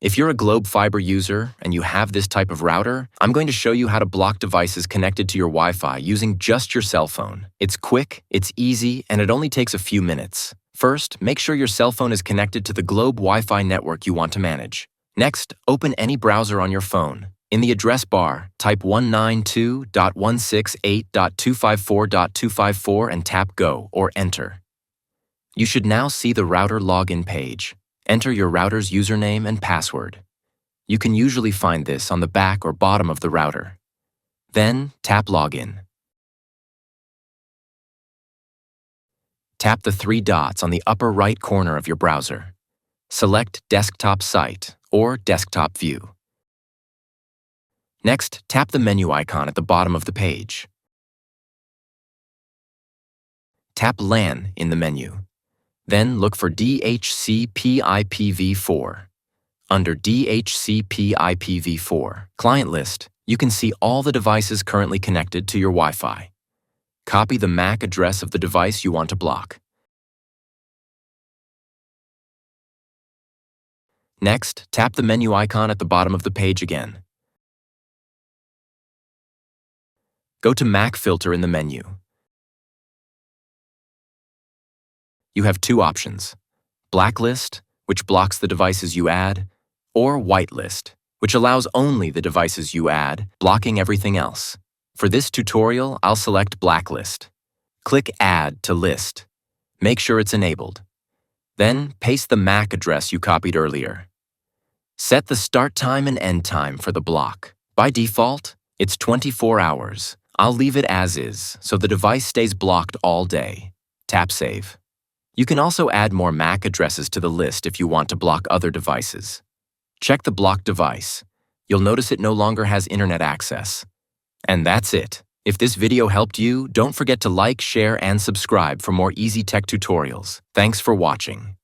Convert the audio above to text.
If you're a Globe Fiber user and you have this type of router, I'm going to show you how to block devices connected to your Wi-Fi using just your cell phone. It's quick, it's easy, and it only takes a few minutes. First, make sure your cell phone is connected to the Globe Wi-Fi network you want to manage. Next, open any browser on your phone. In the address bar, type 192.168.254.254 and tap Go or Enter. You should now see the router login page. Enter your router's username and password. You can usually find this on the back or bottom of the router. Then, tap Login. Tap the three dots on the upper right corner of your browser. Select Desktop Site or Desktop View. Next, tap the menu icon at the bottom of the page. Tap LAN in the menu. Then look for DHCP-IPv4. Under DHCP-IPv4 Client List, you can see all the devices currently connected to your Wi-Fi. Copy the MAC address of the device you want to block. Next, tap the menu icon at the bottom of the page again. Go to MAC Filter in the menu. You have two options: Blacklist, which blocks the devices you add, or Whitelist, which allows only the devices you add, blocking everything else. For this tutorial, I'll select Blacklist. Click Add to List. Make sure it's enabled. Then, paste the MAC address you copied earlier. Set the start time and end time for the block. By default, it's 24 hours. I'll leave it as is, so the device stays blocked all day. Tap Save. You can also add more MAC addresses to the list if you want to block other devices. Check the blocked device. You'll notice it no longer has internet access. And that's it. If this video helped you, don't forget to like, share, and subscribe for more easy tech tutorials. Thanks for watching.